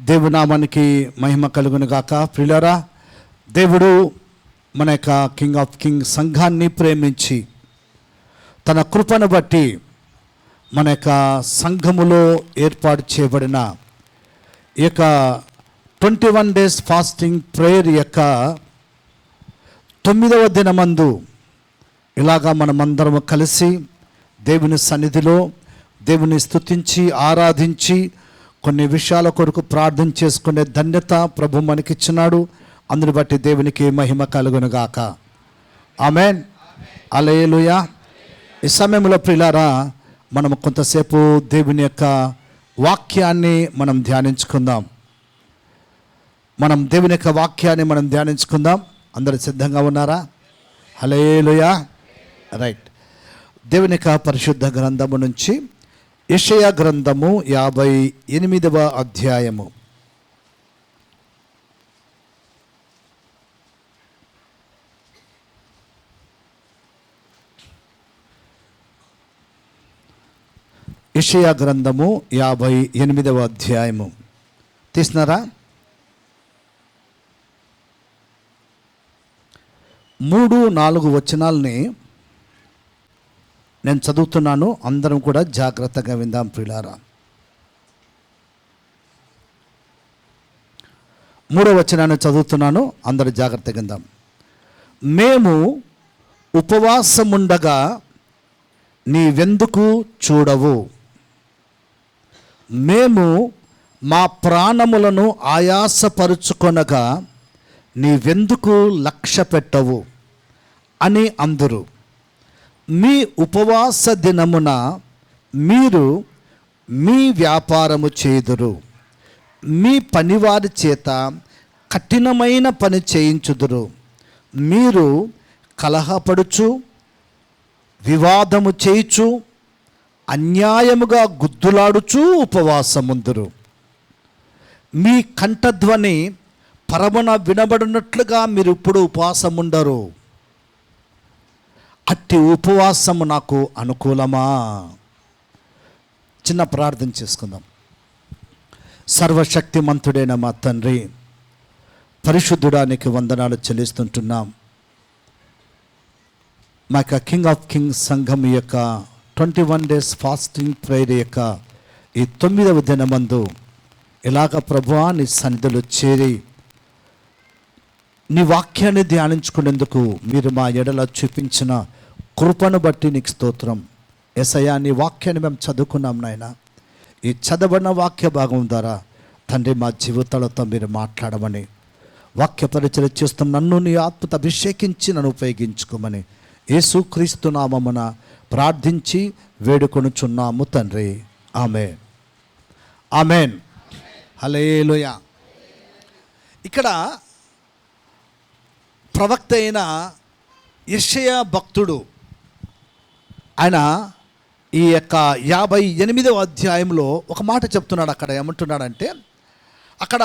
దేవునామానికి మహిమ కలుగును గాక. ప్రియులారా, దేవుడు మన యొక్క కింగ్ ఆఫ్ కింగ్ సంఘాన్ని ప్రేమించి తన కృపను బట్టి మన యొక్క సంఘములో ఏర్పాటు చేయబడిన ఈ యొక్క 21 days ఫాస్టింగ్ ప్రేయర్ యొక్క 9వ దినమందు ఇలాగా మనమందరం కలిసి దేవుని సన్నిధిలో దేవుని స్తుతించి ఆరాధించి కొన్ని విషయాల కొరకు ప్రార్థన చేసుకునే ధన్యత ప్రభు మనకిచ్చినాడు. అందుని బట్టి దేవునికి మహిమ కలుగునుగాక. ఆమేన్, హల్లెలూయా. ఈ సమయంలో ప్రియులారా, మనం కొంతసేపు దేవుని యొక్క వాక్యాన్ని మనం ధ్యానించుకుందాం. దేవుని యొక్క వాక్యాన్ని మనం ధ్యానించుకుందాం. అందరూ సిద్ధంగా ఉన్నారా? హల్లెలూయా. రైట్. దేవుని యొక్క పరిశుద్ధ గ్రంథము నుంచి యెషయా గ్రంథము 58వ అధ్యాయము. యెషయా గ్రంథము 58వ అధ్యాయము తీసినారా? 3-4 వచనాలని నేను చదువుతున్నాను. అందరం కూడా జాగ్రత్తగా విందాం ప్రియులారా. 3వ వచనాన్ని చదువుతున్నాను, అందరూ జాగ్రత్తగా విందాం. మేము ఉపవాసముండగా నీవెందుకు చూడవు? మేము మా ప్రాణములను ఆయాసపరుచుకొనగా నీవెందుకు లక్ష్య పెట్టవు అని అందరు. మీ ఉపవాస దినమున మీరు మీ వ్యాపారము చేయుదురు, మీ పనివారి చేత కఠినమైన పని చేయించుదురు. మీరు కలహపడుచు వివాదము చేయుచు అన్యాయముగా గుద్దులాడుచూ ఉపవాసముందురు. మీ కంఠధ్వని పరమున వినబడినట్లుగా మీరు ఇప్పుడు ఉపవాసముండరు. అట్టి ఉపవాసము నాకు అనుకూలమా? చిన్న ప్రార్థన చేసుకుందాం. సర్వశక్తిమంతుడైన మా తండ్రి, పరిశుద్ధుడానికి వందనాలు చెల్లిస్తుంటున్నాం. మా యొక్క కింగ్ ఆఫ్ కింగ్ సంఘం యొక్క 21 days ఫాస్టింగ్ ప్రేయర్ యొక్క ఈ 9వ దినమందు ఇలాగ ప్రభువా నీ సన్నిధిలో చేరి నీ వాక్యాన్ని ధ్యానించుకునేందుకు మీరు మా ఎడల చూపించిన కృపను బట్టి నీకు స్తోత్రం. యేసయ్యా, నీ వాక్యాన్ని మేము చదువుకున్నాం నాయన. ఈ చదవబడిన వాక్య భాగం ద్వారా తండ్రి మా జీవితాలతో మీరు మాట్లాడమని, వాక్య పరిచయం చేస్తాం. నన్ను నీ ఆత్మతో అభిషేకించి నన్ను ఉపయోగించుకోమని యేసుక్రీస్తు నామమున ప్రార్థించి వేడుకొనుచున్నాము తండ్రి. ఆమేన్, ఆమేన్, హల్లెలూయా. ఇక్కడ ప్రవక్త అయిన యెషయా భక్తుడు ఆయన ఈ యొక్క 58వ అధ్యాయంలో ఒక మాట చెప్తున్నాడు. అక్కడ ఏమంటున్నాడంటే, అక్కడ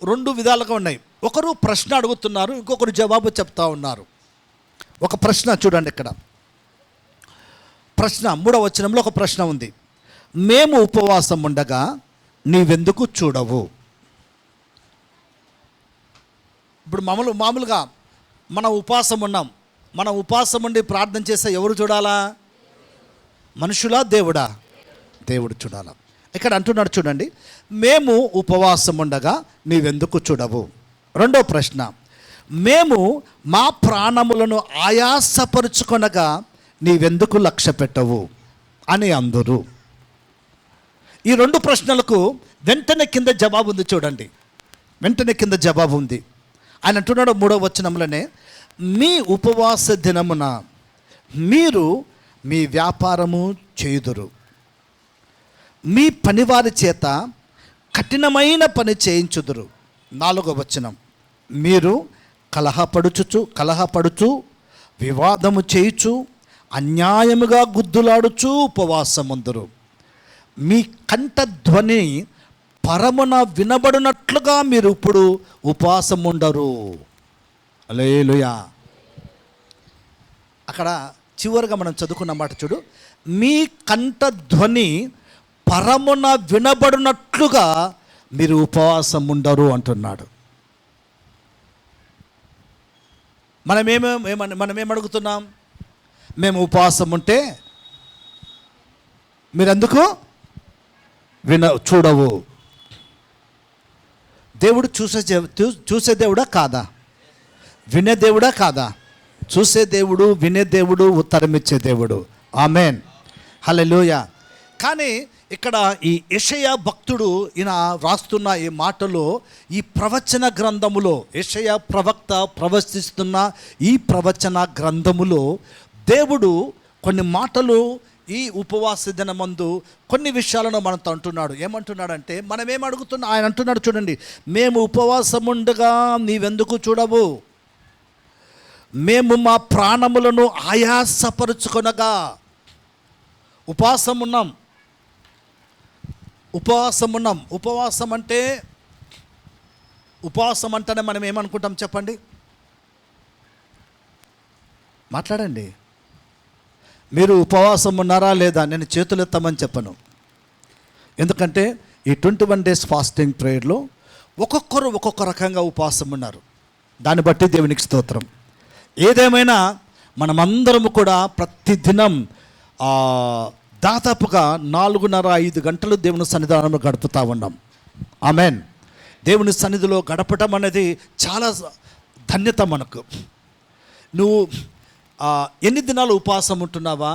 2 విధాలుగా ఉన్నాయి. ఒకరు ప్రశ్న అడుగుతున్నారు, ఇంకొకరు జవాబు చెప్తా ఉన్నారు. ఒక ప్రశ్న చూడండి, ఇక్కడ ప్రశ్న 3వ వచనంలో ఒక ప్రశ్న ఉంది. మేము ఉపవాసం ఉండగా నీవెందుకు చూడవు? ఇప్పుడు మామూలుగా మనం ఉపవాసం ఉన్నాం. మనం ఉపవాసం ఉండి ప్రార్థన చేస్తే ఎవరు చూడాలా? మనుషులా, దేవుడా? దేవుడు చూడాలా. ఇక్కడ అంటున్నాడు చూడండి, మేము ఉపవాసం ఉండగా నీవెందుకు చూడవు. రెండో ప్రశ్న, మేము మా ప్రాణములను ఆయాసపరుచుకొనగా నీవెందుకు లక్ష్య పెట్టవు అని అందరు. ఈ 2 ప్రశ్నలకు వెంటనే కింద జవాబు ఉంది చూడండి. వెంటనే కింద జవాబు ఉంది. ఆయన అంటున్నాడు 3వ వచనంలోనే, మీ ఉపవాస దినమున మీరు మీ వ్యాపారము చేయుదురు, మీ పనివారి చేత కఠినమైన పని చేయించుదురు. 4వ వచనం, మీరు కలహపడుచు వివాదము చేయుచు అన్యాయముగా గుద్దులాడుచు ఉపవాసముందురు. మీ కంఠధ్వని పరమున వినబడినట్లుగా మీరు ఇప్పుడు ఉపవాసం ఉండరు. హల్లెలూయా. అక్కడ చివరిగా మనం చదువుకున్న మాట చూడు, మీ కంఠధ్వని పరమున వినబడినట్లుగా మీరు ఉపవాసం ఉండరు అంటున్నాడు. మనమేమడుగుతున్నాం? మేము ఉపవాసం ఉంటే మీరెందుకు చూడవు? దేవుడు చూసే దేవుడా కాదా? వినే దేవుడా కాదా? చూసే దేవుడు, వినే దేవుడు, ఉత్తరమిచ్చే దేవుడు. ఆమెన్, హల్లెలూయా. కానీ ఇక్కడ ఈ యెషయా భక్తుడు ఈయన రాస్తున్న ఈ మాటలో, ఈ ప్రవచన గ్రంథములో, యెషయా ప్రవక్త ప్రవచిస్తున్న ఈ ప్రవచన గ్రంథములో దేవుడు కొన్ని మాటలు ఈ ఉపవాస దినమందు కొన్ని విషయాలను మనతో అంటున్నాడు. ఏమంటున్నాడంటే, ఆయన అంటున్నాడు చూడండి, మేము ఉపవాసం ఉండగా నీవెందుకు చూడవు? మేము మా ప్రాణములను ఆయాసపరుచుకొనగా. ఉపవాసం ఉన్నాం. ఉపవాసం అంటేనే మనం ఏమనుకుంటాం చెప్పండి? మాట్లాడండి. మీరు ఉపవాసం ఉన్నారా లేదా? నేను చేతులు ఎత్తమని చెప్పను. ఎందుకంటే ఈ 21 days ఫాస్టింగ్ ప్రేయర్లో ఒక్కొక్కరు ఒక్కొక్క రకంగా ఉపవాసం ఉన్నారు. దాన్ని బట్టి దేవునికి స్తోత్రం. ఏదేమైనా మనమందరము కూడా ప్రతిదినం దాదాపుగా 4.5 గంటలు దేవుని సన్నిధానంలో గడుపుతూ ఉన్నాం. ఆమెన్. దేవుని సన్నిధిలో గడపటం అనేది చాలా ధన్యత మనకు. నువ్వు ఎన్ని దినాలు ఉపవాసం ఉంటున్నావా?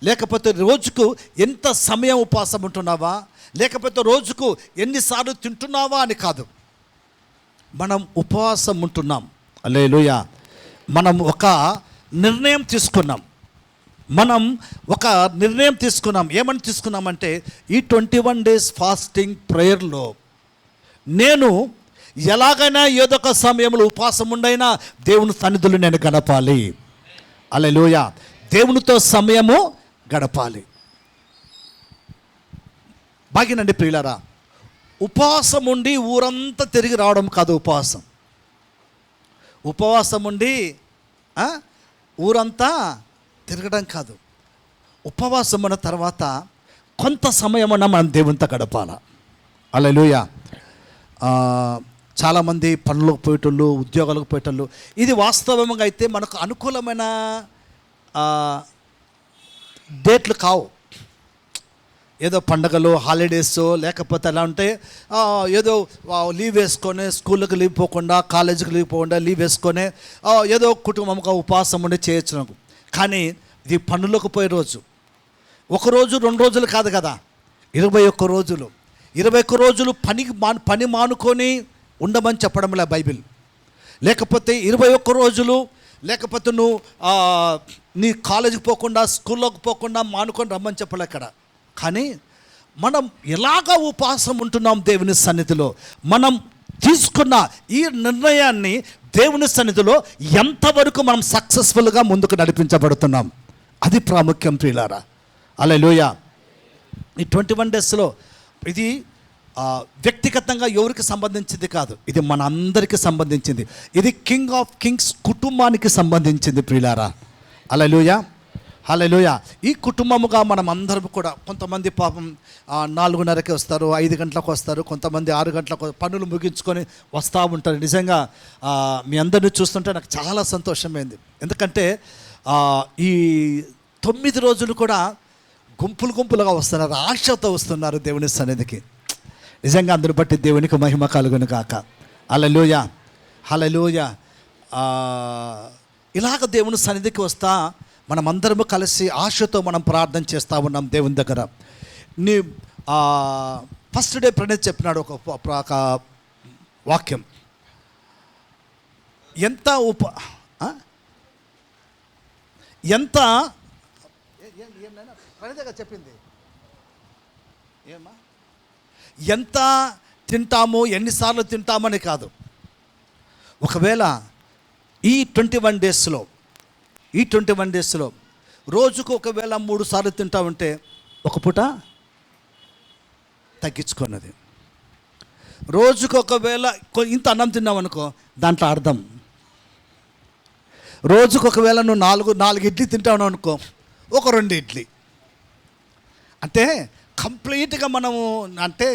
లేకపోతే రోజుకు ఎంత సమయం ఉపవాసం ఉంటున్నావా? లేకపోతే రోజుకు ఎన్నిసార్లు తింటున్నావా అని కాదు. మనం ఉపవాసం ఉంటున్నాం. హల్లెలూయా. మనం ఒక నిర్ణయం తీసుకున్నాం. ఏమని తీసుకున్నామంటే, ఈ 21 days ఫాస్టింగ్ ప్రేయర్లో నేను ఎలాగైనా ఏదో ఒక సమయంలో ఉపవాసం ఉండైనా దేవుని సన్నిధిలో నేను గడపాలి. హల్లెలూయా. దేవునితో సమయము గడపాలి. బాగినండి ప్రియులారా, ఉపవాసం ఉండి ఊరంతా తిరిగి రావడం కాదు ఉపవాసం ఉండి ఊరంతా తిరగడం కాదు. ఉపవాసం ఉన్న తర్వాత కొంత సమయమన్నా మనం దేవునితో గడపాల. హల్లెలూయా. చాలామంది పనులకు పోయేటోళ్ళు, ఉద్యోగాలకు పోయేటోళ్ళు, ఇది వాస్తవంగా అయితే మనకు అనుకూలమైన డేట్లు కావు. ఏదో పండగలు, హాలిడేస్, లేకపోతే ఎలా ఉంటే ఏదో లీవ్ వేసుకొని, స్కూళ్ళకి లీవ్ పోకుండా, కాలేజీకి లీవ్ పోకుండా లీవ్ వేసుకొని ఏదో కుటుంబంగా ఉపవాసం ఉండి చేయొచ్చు నాకు. కానీ ఇది పనులకు పోయే రోజు. 1 రోజు 2 రోజులు కాదు కదా, 21 రోజులు. 21 రోజులు పని మానుకొని ఉండమని చెప్పడంలే బైబిల్. లేకపోతే 21 రోజులు, లేకపోతే నువ్వు నీ కాలేజీకి పోకుండా, స్కూల్లోకి పోకుండా మానుకొని రమ్మని చెప్పలే అక్కడ. కానీ మనం ఎలాగ ఉపవాసం ఉంటున్నాం దేవుని సన్నిధిలో, మనం తీసుకున్న ఈ నిర్ణయాన్ని దేవుని సన్నిధిలో ఎంతవరకు మనం సక్సెస్ఫుల్గా ముందుకు నడిపించబడుతున్నాం, అది ప్రాముఖ్యం ప్రియులారా. హల్లెలూయా. ఈ 21 daysలో ఇది వ్యక్తిగతంగా ఎవరికి సంబంధించింది కాదు, ఇది మన అందరికీ సంబంధించింది. ఇది కింగ్ ఆఫ్ కింగ్స్ కుటుంబానికి సంబంధించింది ప్రియులారా. హల్లెలూయా, హల్లెలూయా. ఈ కుటుంబముగా మనం అందరం కూడా, కొంతమంది పాపం 4:30కి వస్తారు, 5 గంటలకు వస్తారు, కొంతమంది 6 గంటలకు పనులు ముగించుకొని వస్తూ ఉంటారు. నిజంగా మీ అందరినీ చూస్తుంటే నాకు చాలా సంతోషమైంది. ఎందుకంటే ఈ 9 రోజులు కూడా గుంపులుగా వస్తున్నారు, ఆశతో వస్తున్నారు దేవుని సన్నిధికి. నిజంగా అందరిని బట్టి దేవునికి మహిమ కలుగును గాక. హల్లెలూయా, హల్లెలూయా. ఇలాగ దేవుని సన్నిధికి వస్తా మనమందరము కలిసి ఆశతో మనం ప్రార్థన చేస్తూ ఉన్నాం దేవుని దగ్గర. ఫస్ట్ డే ప్రణయ్ చెప్పినాడు ఒక వాక్యం. ఎంత ప్రణయ్ చెప్పింది ఏమా, ఎంత తింటాము, ఎన్నిసార్లు తింటామని కాదు. ఒకవేళ ఈ 21 daysలో రోజుకు ఒకవేళ 3 సార్లు తింటామంటే ఒక పూట తగ్గించుకున్నది. రోజుకు ఒకవేళ ఇంత అన్నం తిన్నామనుకో, దాంట్లో అర్థం. రోజుకు ఒకవేళ నువ్వు 4 ఇడ్లీ తింటావు అనుకో, ఒక 2 ఇడ్లీ. అంటే కంప్లీట్గా మనము అంటే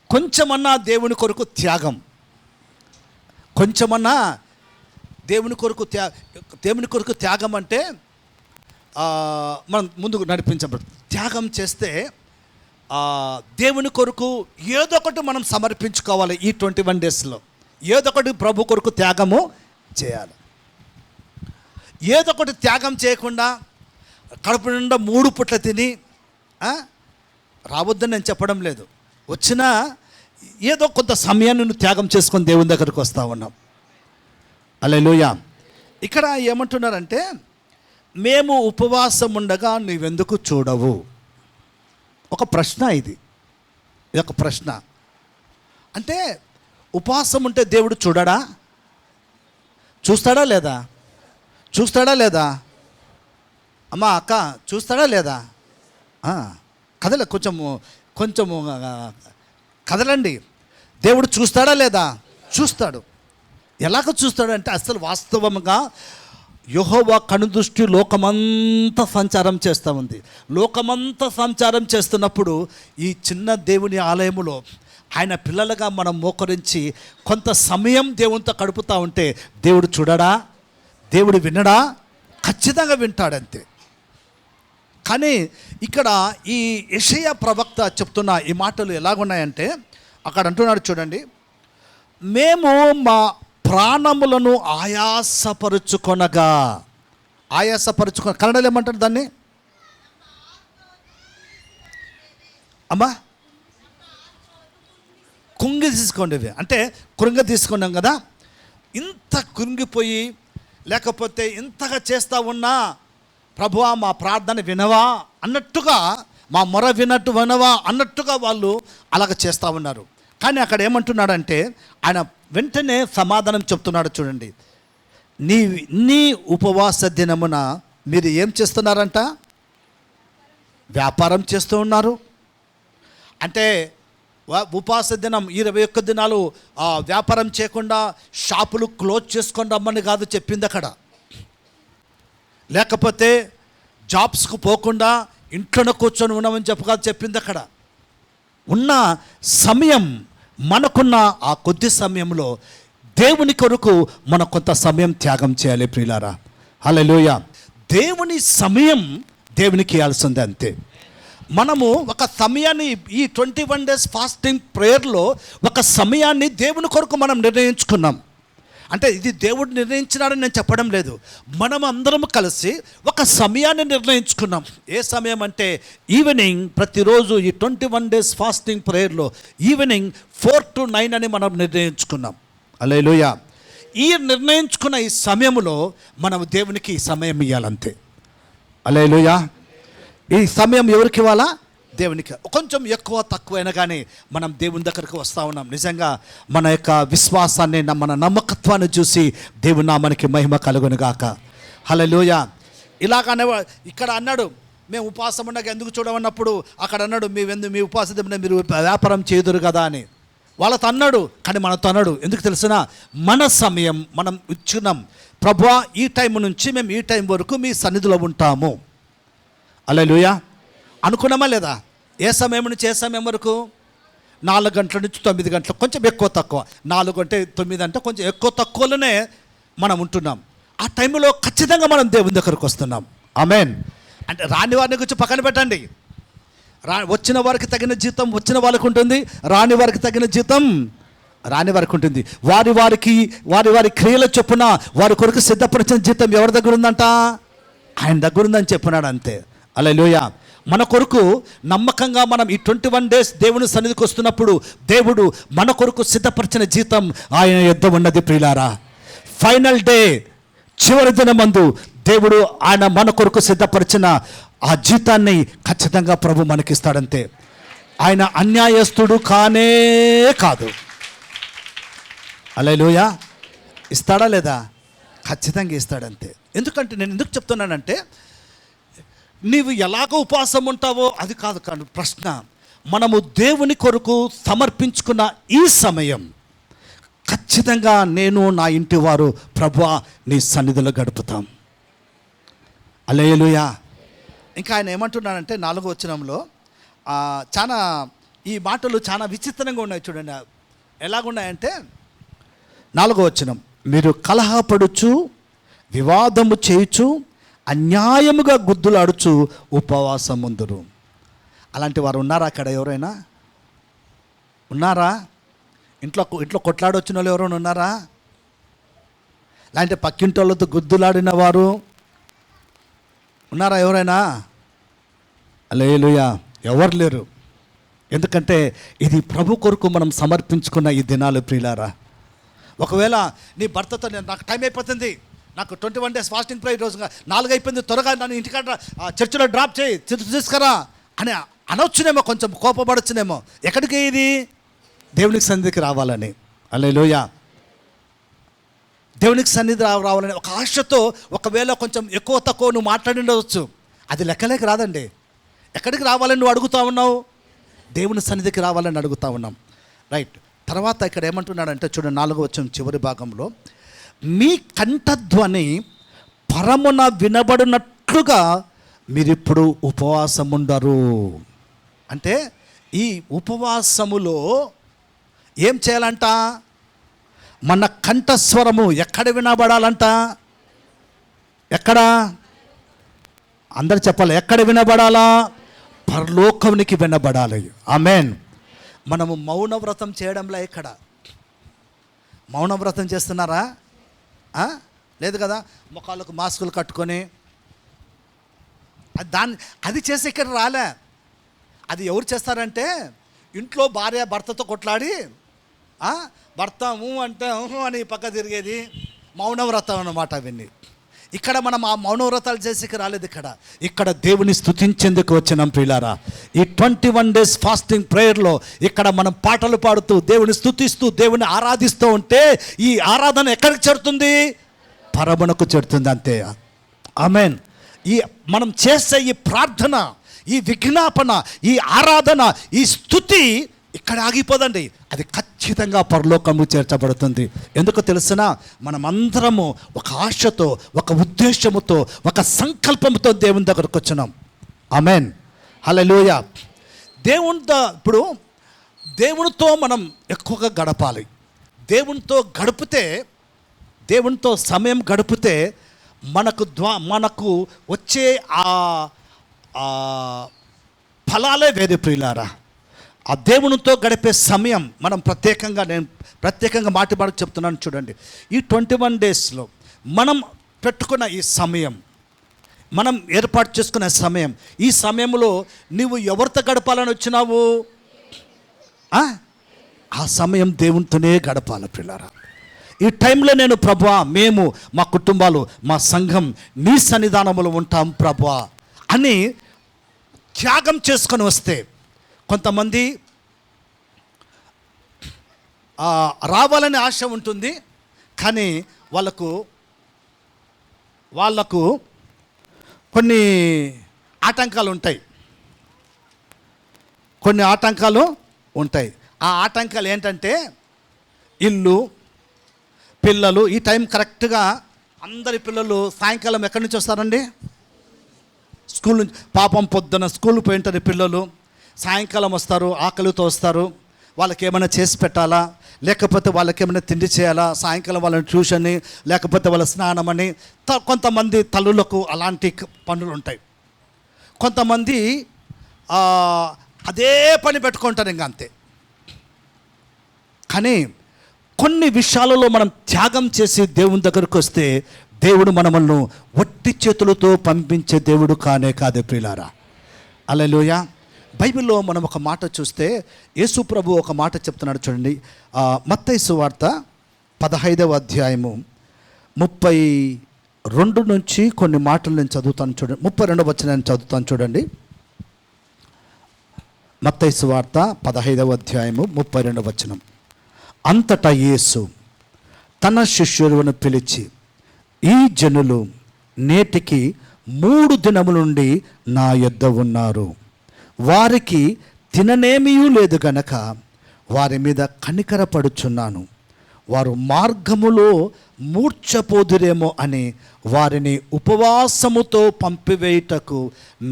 కొంచెమన్నా దేవుని కొరకు త్యాగం, కొంచెమన్నా దేవుని కొరకు త్యాగం అంటే మనం ముందుకు నడిపించబడు. త్యాగం చేస్తే దేవుని కొరకు ఏదో ఒకటి మనం సమర్పించుకోవాలి. ఈ 21 డేస్లో ఏదో ఒకటి ప్రభు కొరకు త్యాగము చేయాలి. ఏదో ఒకటి త్యాగం చేయకుండా కడుపు నిండా 3 పూట్ల తిని రావద్దని నేను చెప్పడం లేదు. వచ్చినా ఏదో కొంత సమయాన్ని నువ్వు త్యాగం చేసుకొని దేవుని దగ్గరికి వస్తూ ఉన్నాం. హల్లెలూయా. ఇక్కడ ఏమంటున్నారంటే, మేము ఉపవాసం ఉండగా నువ్వెందుకు చూడవు? ఒక ప్రశ్న ఇది ఒక ప్రశ్న. అంటే ఉపవాసం ఉంటే దేవుడు చూడడా? చూస్తాడా లేదా? చూస్తాడా లేదా? అమ్మా అక్క చూస్తాడా లేదా? కదలే, కొంచెము కదలండి. దేవుడు చూస్తాడా లేదా? చూస్తాడు. ఎలాగ చూస్తాడంటే అసలు వాస్తవంగా యెహోవా కనుదృష్టి లోకమంతా సంచారం చేస్తూ ఉంది. లోకమంతా సంచారం చేస్తున్నప్పుడు ఈ చిన్న దేవుని ఆలయములో ఆయన పిల్లలుగా మనం మోకరించి కొంత సమయం దేవునితో గడుపుతూ ఉంటే దేవుడు చూడడా? దేవుడు వినడా? ఖచ్చితంగా వింటాడంతే. కానీ ఇక్కడ ఈ యెషయా ప్రవక్త చెప్తున్న ఈ మాటలు ఎలాగున్నాయంటే, అక్కడ అంటున్నాడు చూడండి, మేము మా ప్రాణములను ఆయాసపరుచుకొనగా. కన్నడలో ఏమంటారు దాన్ని అమ్మా? కుంగి తీసుకోండి. అంటే కృంగ తీసుకున్నాం కదా, ఇంత కృంగిపోయి లేకపోతే ఇంతగా చేస్తూ ఉన్నా ప్రభువా మా ప్రార్థన వినవా అన్నట్టుగా, మా మొర వినవా అన్నట్టుగా వాళ్ళు అలాగ చేస్తూ ఉన్నారు. కానీ అక్కడ ఏమంటున్నాడంటే ఆయన వెంటనే సమాధానం చెప్తున్నాడు చూడండి. నీ ఉపవాస దినమున మీరు ఏం చేస్తున్నారంట? వ్యాపారం చేస్తూ ఉన్నారు. అంటే ఉపవాస దినం 21 దినాలు వ్యాపారం చేయకుండా షాపులు క్లోజ్ చేసుకొని రమ్మని కాదు చెప్పింది అక్కడ. లేకపోతే జాబ్స్కు పోకుండా ఇంట్లోనే కూర్చొని ఉన్నామని కాదు చెప్పింది అక్కడ. ఉన్న సమయం, మనకున్న ఆ కొద్ది సమయంలో దేవుని కొరకు మనం కొంత సమయం త్యాగం చేయాలి ప్రియులారా. హల్లెలూయా. దేవుని సమయం దేవునికి ఇవ్వాల్సిందే, అంతే. మనము ఒక సమయాన్ని ఈ 21 డేస్ ఫాస్టింగ్ ప్రేయర్లో ఒక సమయాన్ని దేవుని కొరకు మనం నిర్ణయించుకున్నాం. అంటే ఇది దేవుడు నిర్ణయించినాడని నేను చెప్పడం లేదు. మనం అందరం కలిసి ఒక సమయాన్ని నిర్ణయించుకున్నాం. ఏ సమయం అంటే ఈవినింగ్, ప్రతిరోజు ఈ 21 డేస్ ఫాస్టింగ్ ప్రేయర్లో ఈవినింగ్ 4 to 9 అని మనం నిర్ణయించుకున్నాం. హల్లెలూయా. ఈ నిర్ణయించుకున్న ఈ సమయంలో మనం దేవునికి సమయం ఇవ్వాలంతే. హల్లెలూయా. ఈ సమయం ఎవరికి ఇవ్వాలా? దేవునికి. కొంచెం ఎక్కువ తక్కువైనా కానీ మనం దేవుని దగ్గరికి వస్తూ ఉన్నాం. నిజంగా మన యొక్క విశ్వాసాన్ని, మన నమ్మకత్వాన్ని చూసి దేవుని నామానికి మహిమ కలుగును గాక. హల్లెలూయా. ఇలాగనే ఇక్కడ అన్నాడు, మేము ఉపవాసం ఉండగా ఎందుకు చూడమన్నప్పుడు అక్కడ అన్నాడు, మీ ఉపవాస దినం మీరు వ్యాపారం చేదురు కదా అని వాళ్ళతో అన్నాడు. కానీ మనతో అన్నాడు ఎందుకు తెలిసినా, మన సమయం మనం ఇచ్చున్నాం. ప్రభువా ఈ టైం నుంచి మేము ఈ టైం వరకు మీ సన్నిధిలో ఉంటాము. హల్లెలూయా. అనుకున్నామా లేదా? ఏ సమయం నుంచి ఏ సమయం వరకు? 4 గంటల నుంచి 9 గంటలు, కొంచెం ఎక్కువ తక్కువ. 4 అంటే 9 అంటే కొంచెం ఎక్కువ తక్కువలోనే మనం ఉంటున్నాం. ఆ టైంలో ఖచ్చితంగా మనం దేవుని దగ్గరకు వస్తున్నాం. ఆమేన్. అంటే రాని వారిని గురించి పక్కన పెట్టండి. వచ్చిన వారికి తగిన జీతం వచ్చిన వాళ్ళకి ఉంటుంది, రాని వారికి తగిన జీతం రాని వారికి ఉంటుంది. వారి క్రియల చొప్పున వారి కొరకు సిద్ధపరిచిన జీతం ఎవరి దగ్గర ఉందంట? ఆయన దగ్గర ఉందని చెప్పినాడు, అంతే. హల్లెలూయా. మన కొరకు నమ్మకంగా మనం ఈ 21 డేస్ దేవుని సన్నిధికి వస్తున్నప్పుడు దేవుడు మన కొరకు సిద్ధపరిచిన జీతం ఆయన యొద్ద ఉన్నది ప్రియులారా. ఫైనల్ డే, చివరి దినమందు దేవుడు ఆయన మన కొరకు సిద్ధపరిచిన ఆ జీతాన్ని ఖచ్చితంగా ప్రభు మనకిస్తాడంతే. ఆయన అన్యాయస్తుడు కానే కాదు. హల్లెలూయా. ఇస్తాడా లేదా? ఖచ్చితంగా ఇస్తాడంతే. ఎందుకంటే నేను ఎందుకు చెప్తున్నానంటే, నీవు ఎలాగ ఉపవాసం ఉంటావో అది కాదు కానీ ప్రశ్న, మనము దేవుని కొరకు సమర్పించుకున్న ఈ సమయం ఖచ్చితంగా నేను నా ఇంటి వారు ప్రభువా నీ సన్నిధిలో గడుపుతాం. హల్లెలూయా. ఇంకా ఆయన ఏమంటున్నాడంటే 4వ వచనంలో, చాలా ఈ మాటలు చాలా విచిత్రంగా ఉన్నాయి చూడండి. ఎలాగున్నాయంటే 4వ వచనం, మీరు కలహపడుచు వివాదము చేయుచు అన్యాయముగా గుద్దులాడుచు ఉపవాసం ముందురు. అలాంటి వారు ఉన్నారా అక్కడ? ఎవరైనా ఉన్నారా? ఇంట్లో కొట్లాడొచ్చిన వాళ్ళు ఎవరైనా ఉన్నారా? లేదంటే పక్కింటి వాళ్ళతో గుద్దులాడిన వారు ఉన్నారా ఎవరైనా? హల్లెలూయా, ఎవరు లేరు. ఎందుకంటే ఇది ప్రభు కొరకు మనం సమర్పించుకున్న ఈ దినాలు ప్రియులారా. ఒకవేళ నీ భర్తతో నాకు టైం అయిపోతుంది, నాకు 21 days ఫాస్టింగ్ ప్రేయర్ రోజుగా 4 అయిపోయింది, త్వరగా నన్ను ఇంటికాడ చర్చిలో డ్రాప్ చేయి, తీసుకురా అని అనొచ్చునేమో, కొంచెం కోపపడొచ్చునేమో. ఎక్కడికి? ఇది దేవునికి సన్నిధికి రావాలని. హల్లెలూయా, దేవునికి సన్నిధి రావాలని ఒక ఆశతో ఒకవేళ కొంచెం ఎక్కువ తక్కువ నువ్వు మాట్లాడిండవచ్చు, అది లెక్కలేక రాదండి. ఎక్కడికి రావాలని నువ్వు అడుగుతా ఉన్నావు? దేవుని సన్నిధికి రావాలని అడుగుతా ఉన్నాం. రైట్. తర్వాత ఇక్కడ ఏమంటున్నాడంటే చూడండి, 4వ వచనం చివరి భాగంలో, మీ కంఠధ్వని పరమున వినబడినట్లుగా మీరిప్పుడు ఉపవాసం ఉండరు. అంటే ఈ ఉపవాసములో ఏం చేయాలంట? మన కంఠస్వరము ఎక్కడ వినబడాలంట? ఎక్కడ? అందరు చెప్పాలి, ఎక్కడ వినబడాలా? పరలోకానికి వినబడాలి. ఆమేన్. మనము మౌనవ్రతం చేయడంలో ఇక్కడ మౌనవ్రతం చేస్తున్నారా? లేదు కదా. ముఖాలకు మాస్కులు కట్టుకొని అది చేసి ఇక్కడ రాలే. అది ఎవరు చేస్తారంటే ఇంట్లో భార్య భర్తతో కొట్లాడి భర్త అంటే అని పక్క తిరిగేది మౌనవ్రతం అన్నమాట. అవన్నీ ఇక్కడ మనం ఆ మౌనవ్రతాలు చేసి రాలేదు. ఇక్కడ దేవుని స్తుతించేందుకు వచ్చినాం ప్రియులారా. ఈ 21 days ఫాస్టింగ్ ప్రేయర్లో ఇక్కడ మనం పాటలు పాడుతూ దేవుని స్తుతిస్తూ దేవుని ఆరాధిస్తూ ఉంటే ఈ ఆరాధన ఎక్కడికి చేరుతుంది? పరమునకు చేరుతుంది. అంతే. ఆమేన్. ఈ మనం చేసే ఈ ప్రార్థన, ఈ విజ్ఞాపన, ఈ ఆరాధన, ఈ స్తుతి ఇక్కడ ఆగిపోదండి. అది ఖచ్చితంగా పరలోకము చేర్చబడుతుంది. ఎందుకు తెలుసిన? మనమందరము ఒక ఆశతో, ఒక ఉద్దేశముతో, ఒక సంకల్పంతో దేవుని దగ్గరకు వచ్చినాం. ఆమేన్. హల్లెలూయా. ఇప్పుడు దేవునితో మనం ఎక్కువగా గడపాలి. దేవునితో సమయం గడిపితే మనకు వచ్చే ఆ ఫలాలే వేరే ప్రియులారా. ఆ దేవునితో గడిపే సమయం మనం నేను ప్రత్యేకంగా మాటి చెప్తున్నాను చూడండి. ఈ 21 daysలో మనం పెట్టుకున్న ఈ సమయం, మనం ఏర్పాటు చేసుకునే సమయం, ఈ సమయంలో నువ్వు ఎవరితో గడపాలని వచ్చినావు? ఆ సమయం దేవునితోనే గడపాలి ప్రియులారా. ఈ టైంలో నేను ప్రభువా, మేము మా కుటుంబాలు, మా సంఘం నీ సన్నిధానములో ఉంటాం ప్రభువా అని త్యాగం చేసుకొని వస్తే, కొంతమంది రావాలని ఆశ ఉంటుంది, కానీ వాళ్ళకు కొన్ని ఆటంకాలు ఉంటాయి. ఆ ఆటంకాలు ఏంటంటే ఇల్లు, పిల్లలు. ఈ టైం కరెక్ట్గా అందరి పిల్లలు సాయంకాలం ఎక్కడి నుంచి వస్తారండి? స్కూల్ నుంచి. పాపం పొద్దున స్కూల్ పోయింటారు పిల్లలు, సాయంకాలం వస్తారు, ఆకలితో వస్తారు. వాళ్ళకి ఏమైనా చేసి పెట్టాలా, లేకపోతే వాళ్ళకి ఏమైనా తిండి చేయాలా, సాయంకాలం వాళ్ళని ట్యూషన్, లేకపోతే వాళ్ళ స్నానమని. కొంతమంది తల్లులకు అలాంటి పనులు ఉంటాయి. కొంతమంది అదే పని పెట్టుకుంటారు, ఇంకా అంతే. కానీ కొన్ని విషయాలలో మనం త్యాగం చేసి దేవుని దగ్గరకు వస్తే దేవుడు మనల్ని వట్టి చేతులతో పంపించే దేవుడు కాదే ప్రియులారా. హల్లెలూయా. బైబిల్లో మనం ఒక మాట చూస్తే యేసు ప్రభు ఒక మాట చెప్తున్నాడు చూడండి. మత్తయి సువార్త 15వ అధ్యాయము 32 నుంచి కొన్ని మాటలు నేను చదువుతాను చూడండి. 32వ వచనాన్ని చదువుతాను చూడండి. మత్తయి సువార్త 15వ అధ్యాయము 32వ వచనం. అంతటా యేసు తన శిష్యులను పిలిచి, ఈ జనులు నేటికి 3 దినముల నుండి నా యొద్ద ఉన్నారు. వారికి తిననేమీ లేదు గనక వారి మీద కనికరపడుచున్నాను. వారు మార్గములో మూర్ఛపోదురేమో అని వారిని ఉపవాసముతో పంపివేయుటకు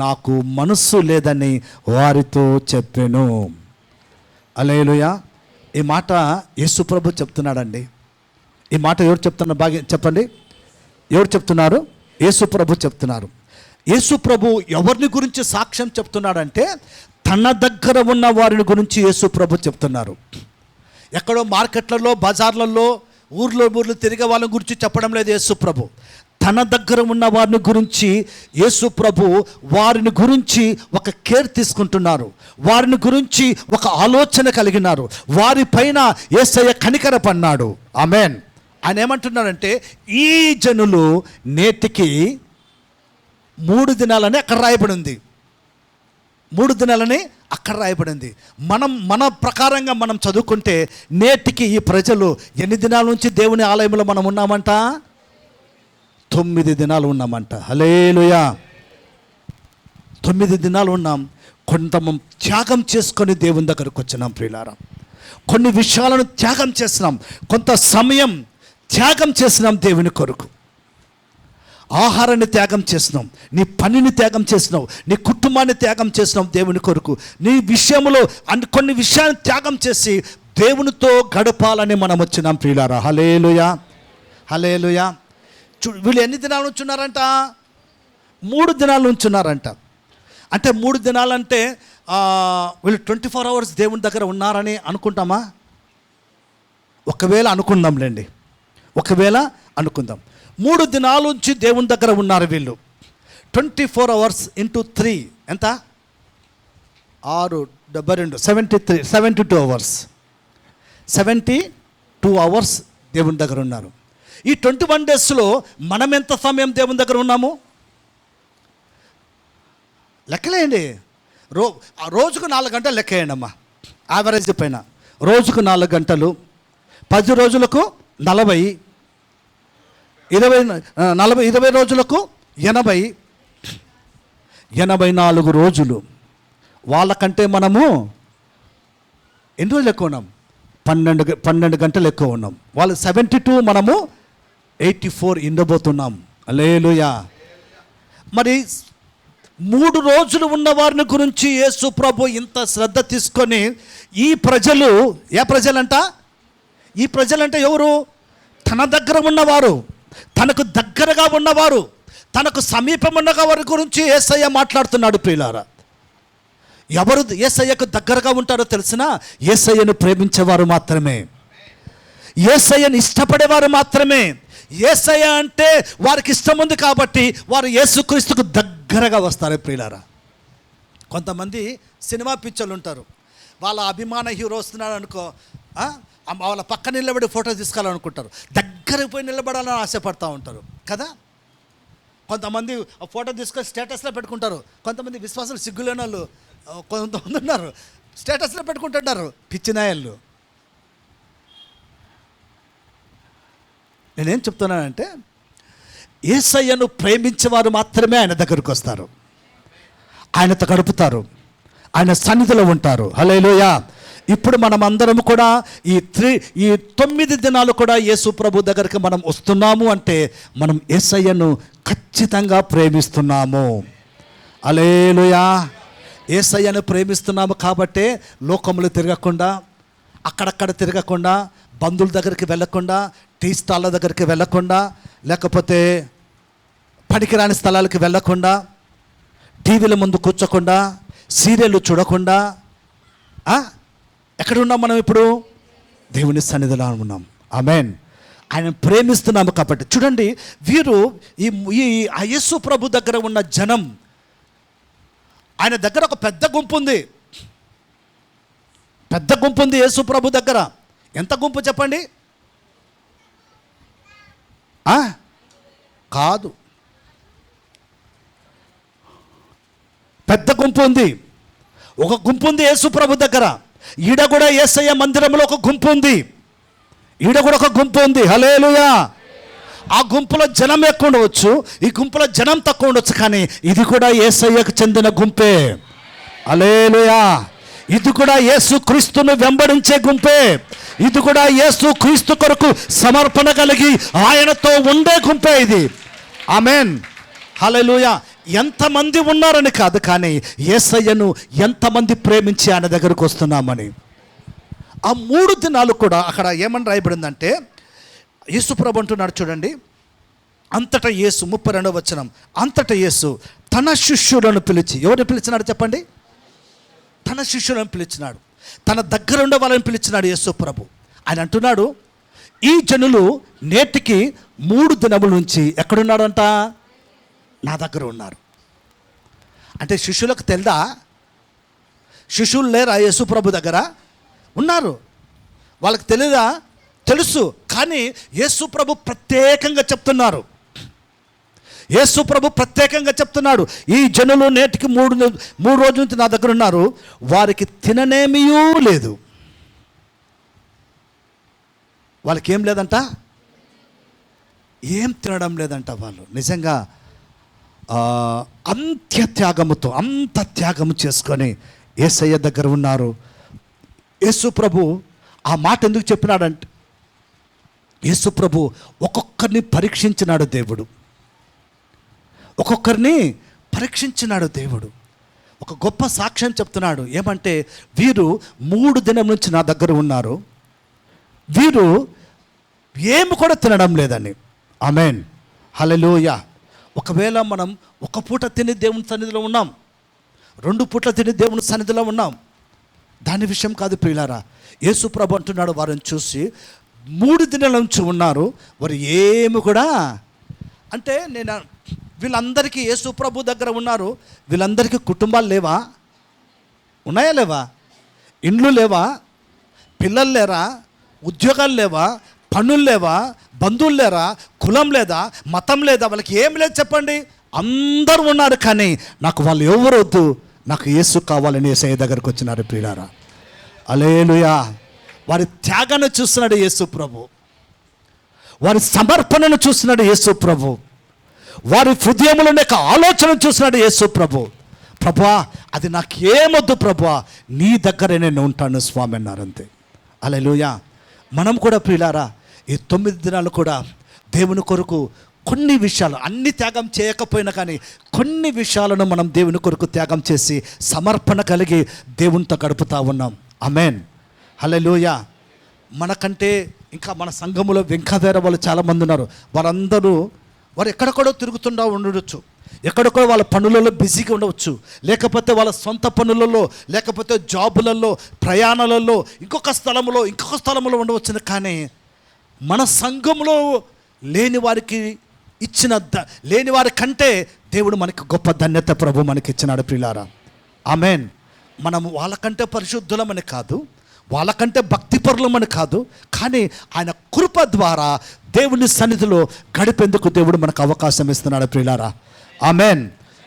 నాకు మనస్సు లేదని వారితో చెప్పెను. హల్లెలూయా. ఈ మాట యేసుప్రభు చెప్తున్నాడండి. ఈ మాట ఎవరు చెప్తున్నారు? బాగా చెప్పండి. ఎవరు చెప్తున్నారు? యేసుప్రభు చెప్తున్నారు. యేసుప్రభు ఎవరిని గురించి సాక్ష్యం చెప్తున్నాడంటే తన దగ్గర ఉన్న వారిని గురించి యేసుప్రభు చెప్తున్నారు. ఎక్కడో మార్కెట్లలో, బజార్లలో, ఊర్లు తిరిగే వాళ్ళని గురించి చెప్పడం లేదు యేసుప్రభు. తన దగ్గర ఉన్న వారిని గురించి యేసుప్రభు వారిని గురించి ఒక కేర్ తీసుకుంటున్నారు. వారిని గురించి ఒక ఆలోచన కలిగినారు. వారిపైన యేసయ్య కనికరపన్నాడు. ఆమేన్. ఆయన ఏమంటున్నారంటే ఈ జనులు నేటికి 3 దినాలని అక్కడ రాయబడి ఉంది. 3 దినాలని అక్కడ రాయబడింది. మన ప్రకారంగా మనం చదువుకుంటే నేటికి ఈ ప్రజలు ఎన్ని దినాల నుంచి దేవుని ఆలయంలో మనం ఉన్నామంట? 9 దినాలు ఉన్నామంట. హల్లెలూయా. 9 దినాలు ఉన్నాం. కొంత త్యాగం చేసుకొని దేవుని దగ్గరకు వచ్చినాం ప్రియులారా. కొన్ని విషయాలను త్యాగం చేసినాం. కొంత సమయం త్యాగం చేసినాం దేవుని కొరకు. ఆహారాన్ని త్యాగం చేసినాం, నీ పనిని త్యాగం చేసినావు, నీ కుటుంబాన్ని త్యాగం చేసినాం దేవుని కొరకు. నీ విషయంలో కొన్ని విషయాన్ని త్యాగం చేసి దేవునితో గడపాలని మనం వచ్చినాం ప్రియులారా. హల్లెలూయా. హల్లెలూయా. వీళ్ళు ఎన్ని దినాలు ఉంచున్నారంట? 3 దినాలు ఉంచున్నారంట. అంటే 3 దినాలంటే వీళ్ళు 24 hours దేవుని దగ్గర ఉన్నారని అనుకుంటామా? ఒకవేళ అనుకుందాంలేండి, ఒకవేళ అనుకుందాం. 3 దినాల నుంచి దేవుని దగ్గర ఉన్నారు వీళ్ళు. 24 hours ఇంటూ 3 ఎంత? 6 72 72 hours. 72 hours దేవుని దగ్గర ఉన్నారు. ఈ 21 daysలో మనం ఎంత సమయం దేవుని దగ్గర ఉన్నాము? లెక్కలేయండి. రోజుకు 4 గంటలు లెక్కేయండి అమ్మా. యావరేజ్ పైన రోజుకు 4 గంటలు, 10 రోజులకు 40, 20 రోజులకు 80, 84 రోజులు. వాళ్ళకంటే మనము ఎన్ని రోజులు ఎక్కువ ఉన్నాం? 12 గంటలు ఎక్కువ ఉన్నాం. వాళ్ళు 72, మనము 84 ఉండబోతున్నాం. హల్లెలూయా. మరి 3 రోజులు ఉన్న వారిని గురించి యేసు ప్రభు ఇంత శ్రద్ధ తీసుకొని ఈ ప్రజలు, ఏ ప్రజలంట? ఈ ప్రజలంటే ఎవరు? తన దగ్గర ఉన్నవారు, తనకు దగ్గరగా ఉన్నవారు, తనకు సమీపం ఉన్న వారి గురించి యేసయ్య మాట్లాడుతున్నాడు ప్రియులారా. ఎవరు యేసయ్యకు దగ్గరగా ఉంటారో తెలిసినా? యేసయ్యను ప్రేమించేవారు మాత్రమే, యేసయ్యను ఇష్టపడేవారు మాత్రమే. యేసయ్య అంటే వారికి ఇష్టం ఉంది కాబట్టి వారు యేసుక్రీస్తుకు దగ్గరగా వస్తారు ప్రియులారా. కొంతమంది సినిమా పిక్చర్లు ఉంటారు. వాళ్ళ అభిమాన హీరో వస్తున్నాడు అనుకో, వాళ్ళ పక్క నిలబడి ఫోటో తీసుకోవాలనుకుంటారు, దగ్గరకు పోయి నిలబడాలని ఆశపడతా ఉంటారు కదా. కొంతమంది ఫోటో తీసుకొని స్టేటస్లో పెట్టుకుంటారు. కొంతమంది విశ్వాసం సిగ్గులేని వాళ్ళు కొంతమంది ఉన్నారు, స్టేటస్లో పెట్టుకుంటుంటారు, పిచ్చినాయళ్ళు. నేనేం చెప్తున్నానంటే యేసయ్యను ప్రేమించేవారు మాత్రమే ఆయన దగ్గరకు వస్తారు, ఆయనతో గడుపుతారు, ఆయన సన్నిధిలో ఉంటారు. హల్లెలూయా. ఇప్పుడు మనం అందరం కూడా ఈ 9 దినాలు కూడా యేసు ప్రభు దగ్గరికి మనం వస్తున్నాము అంటే మనం యేసయ్యను ఖచ్చితంగా ప్రేమిస్తున్నాము. హల్లెలూయా. యేసయ్యను ప్రేమిస్తున్నాము కాబట్టే లోకములు తిరగకుండా, అక్కడక్కడ తిరగకుండా, బంధువుల దగ్గరికి వెళ్ళకుండా, టీ స్టాళ్ళ దగ్గరికి వెళ్ళకుండా, లేకపోతే పనికిరాని స్థలాలకు వెళ్ళకుండా, టీవీల ముందు కూర్చోకుండా, సీరియళ్ళు చూడకుండా ఎక్కడ ఉన్నాం మనం? ఇప్పుడు దేవుని సన్నిధిలో ఉన్నాం. ఆమేన్. ఆయన ప్రేమిస్తున్నాము కాబట్టి. చూడండి, వీరు ఈ యేసు ప్రభు దగ్గర ఉన్న జనం, ఆయన దగ్గర ఒక పెద్ద గుంపు ఉంది, పెద్ద గుంపు ఉంది యేసు ప్రభు దగ్గర. ఎంత గుంపు చెప్పండి? కాదు, పెద్ద గుంపు ఉంది. ఒక గుంపు ఉంది యేసు ప్రభు దగ్గర. ఈడ కూడా యేసయ్య మందిరంలో ఒక గుంపు ఉంది, ఈడ కూడా ఒక గుంపు ఉంది. హల్లెలూయా. ఆ గుంపులో జనం ఎక్కువ ఉండవచ్చు, ఈ గుంపులో జనం తక్కువ ఉండవచ్చు, కానీ ఇది కూడా యేసయ్యకు చెందిన గుంపే. హల్లెలూయా. ఇది కూడా యేసు క్రీస్తును వెంబడించే గుంపే. ఇది కూడా యేసు క్రీస్తు కొరకు సమర్పణ కలిగి ఆయనతో ఉండే గుంపే ఇది. ఆమేన్, హల్లెలూయా. ఎంతమంది ఉన్నారని కాదు, కానీ యేసయ్యను ఎంతమంది ప్రేమించి ఆయన దగ్గరకు వస్తున్నామని. ఆ 3 దినాలు కూడా అక్కడ ఏమని రాయబడిందంటే, యేసు ప్రభు అంటున్నాడు చూడండి, అంతటా యేసు 32వ వచనం, అంతటా యేసు తన శిష్యులను పిలిచి, ఎవరిని పిలిచినాడు చెప్పండి? తన శిష్యులను పిలిచినాడు, తన దగ్గర ఉండే వాళ్ళని పిలిచినాడు యేసు ప్రభు. ఆయన అంటున్నాడు, ఈ జనులు నేటికి 3 దినముల నుంచి ఎక్కడున్నాడంట? నా దగ్గర ఉన్నారు. అంటే శిష్యులకు తెలుదా? శిష్యులు లేరా యేసు ప్రభు దగ్గర? ఉన్నారు. వాళ్ళకి తెలియదా? తెలుసు. కానీ యేసు ప్రభు ప్రత్యేకంగా చెప్తున్నారు, యేసు ప్రభు ప్రత్యేకంగా చెప్తున్నాడు, ఈ జనులు నేటికి 3 రోజుల నుంచి నా దగ్గర ఉన్నారు, వారికి తిననేమియూ లేదు. వాళ్ళకి ఏం లేదంట? ఏం తినడం లేదంట. వాళ్ళు నిజంగా అంత్యత్యాగముతో అంత త్యాగము చేసుకొని యేసయ్య దగ్గర ఉన్నారు. యేసు ప్రభు ఆ మాట ఎందుకు చెప్పినాడంటే, యేసు ప్రభు ఒక్కొక్కరిని పరీక్షించినాడు దేవుడు, ఒక్కొక్కరిని పరీక్షించినాడు దేవుడు. ఒక గొప్ప సాక్ష్యం చెప్తున్నాడు. ఏమంటే, వీరు 3 దినం నుంచి నా దగ్గర ఉన్నారు, వీరు ఏమి కూడా తినడం లేదని. ఆమేన్, హల్లెలూయా. ఒకవేళ మనం ఒక పూట తిని దేవుని సన్నిధిలో ఉన్నాం, 2 పూట్ల తిని దేవుని సన్నిధిలో ఉన్నాం, దాని విషయం కాదు ప్రియులారా. యేసు ప్రభు అంటున్నాడు, వారిని చూసి 3 దినాల నుంచి ఉన్నారు, వారు ఏమి కూడా, అంటే నేను వీళ్ళందరికీ యేసు ప్రభు దగ్గర ఉన్నారు, వీళ్ళందరికీ కుటుంబాలు లేవా? ఉన్నాయా లేవా? ఇండ్లు లేవా? పిల్లలు లేరా? ఉద్యోగాలు లేవా? పనులు లేవా? బంధువులు లేరా? కులం లేదా? మతం లేదా? వాళ్ళకి ఏం లేదు చెప్పండి. అందరూ ఉన్నారు, కానీ నాకు వాళ్ళు ఎవరు వద్దు, నాకు యేసు కావాలని యేసయ్య దగ్గరకు వచ్చినారు ప్రియులారా. హల్లెలూయా. వారి త్యాగాన్ని చూస్తున్నాడు యేసు ప్రభు, వారి సమర్పణను చూస్తున్నాడు యేసు ప్రభు, వారి హృదయంలో యొక్క ఆలోచన చూస్తున్నాడు యేసు ప్రభు. ప్రభువా, అది నాకేమొద్దు ప్రభువా, నీ దగ్గరే నేను ఉంటాను స్వామి అన్నారు, అంతే. హల్లెలూయా. మనం కూడా ప్రియులారా ఈ 9 దినాలు కూడా దేవుని కొరకు కొన్ని విషయాలు, అన్ని త్యాగం చేయకపోయినా కానీ కొన్ని విషయాలను మనం దేవుని కొరకు త్యాగం చేసి సమర్పణ కలిగి దేవునితో గడుపుతూ ఉన్నాం. ఆమేన్, హల్లెలూయా. మనకంటే ఇంకా మన సంఘములో ఇంకా వేరే వాళ్ళు చాలామంది ఉన్నారు. వారు ఎక్కడెక్కడో తిరుగుతుండా ఉండవచ్చు, ఎక్కడెక్కడో వాళ్ళ పనులలో బిజీగా ఉండవచ్చు, లేకపోతే వాళ్ళ సొంత పనులలో, లేకపోతే జాబులలో, ప్రయాణాలలో, ఇంకొక స్థలంలో ఉండవచ్చు. కానీ మన సంఘంలో లేని వారికి లేని వారి కంటే దేవుడు మనకి గొప్ప ధన్యత ప్రభు మనకి ఇచ్చినాడు ప్రియులారా. ఆమేన్. మనము వాళ్ళకంటే పరిశుద్ధులమని కాదు, వాళ్ళకంటే భక్తిపరులమని కాదు, కానీ ఆయన కృప ద్వారా దేవుని సన్నిధిలో గడిపేందుకు దేవుడు మనకు అవకాశం ఇస్తున్నాడు ప్రియులారా. ఆమేన్,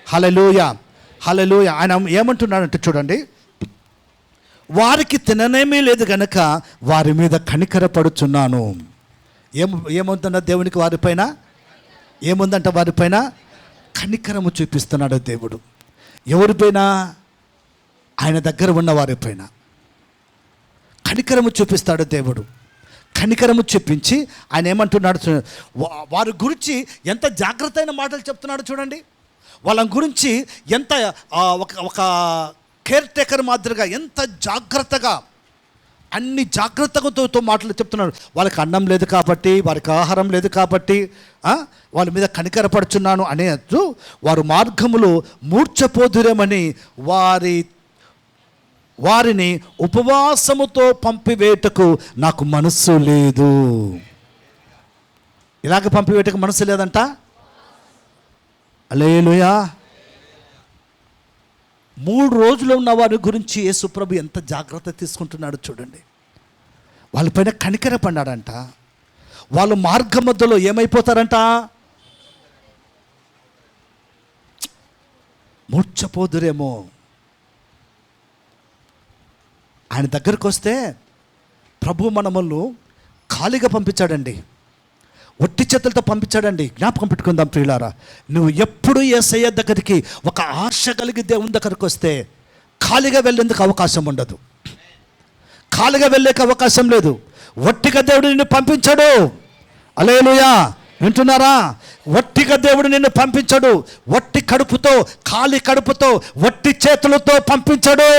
హల్లెలూయా, హల్లెలూయా. ఆయన ఏమంటున్నాడంటే చూడండి, వారికి తిననేమీ లేదు గనక వారి మీద కనికరపడుచున్నాను. ఏముందన్న దేవునికి వారిపైన ఏముందంట? వారిపైన కనికరము చూపిస్తున్నాడు దేవుడు. ఎవరిపైన? ఆయన దగ్గర ఉన్న వారిపైన కనికరము చూపిస్తాడు దేవుడు. కనికరము చూపించి ఆయన ఏమంటున్నాడు, వారి గురించి ఎంత జాగ్రత్త అయిన మాటలు చెప్తున్నాడు చూడండి. వాళ్ళ గురించి ఎంత ఒక కేర్ టేకర్ మాదిరిగా ఎంత జాగ్రత్తగా, అన్ని జాగ్రత్తతో మాటలు చెప్తున్నాడు. వాళ్ళకి అన్నం లేదు కాబట్టి, వారికి ఆహారం లేదు కాబట్టి వాళ్ళ మీద కనికరపడుచున్నాను అనేది. వారు మార్గములో మూర్ఛపోదురేమని వారిని ఉపవాసముతో పంపివేటకు నాకు మనస్సు లేదు. ఇలాగ పంపివేటకు మనసు లేదంట. హల్లెలూయా. 3 రోజులు ఉన్న వారి గురించి యేసుప్రభు ఎంత జాగ్రత్త తీసుకుంటున్నాడు చూడండి. వాళ్ళపైన కనికరపడ్డాడంట. వాళ్ళు మార్గ మధ్యలో ఏమైపోతారంట? మూర్ఛపోదురేమో. ఆయన దగ్గరికి వస్తే ప్రభు మనమల్ని ఖాళీగా పంపించాడండి, ఒట్టి చేతులతో పంపించాడండి. జ్ఞాపకం పెట్టుకుందాం ప్రియులారా. నువ్వు ఎప్పుడు యేసయ్య దగ్గరికి ఒక ఆశ కలిగి దేవుని దగ్గరికి వస్తే ఖాళీగా వెళ్ళేందుకు అవకాశం ఉండదు, ఖాళీగా వెళ్ళేకి అవకాశం లేదు. వట్టిగా దేవుడు నిన్ను పంపించడు. హల్లెలూయా, వింటున్నారా? వట్టిగా దేవుడు నిన్ను పంపించడు. వట్టి కడుపుతో, ఖాళీ కడుపుతో, వట్టి చేతులతో పంపించడు.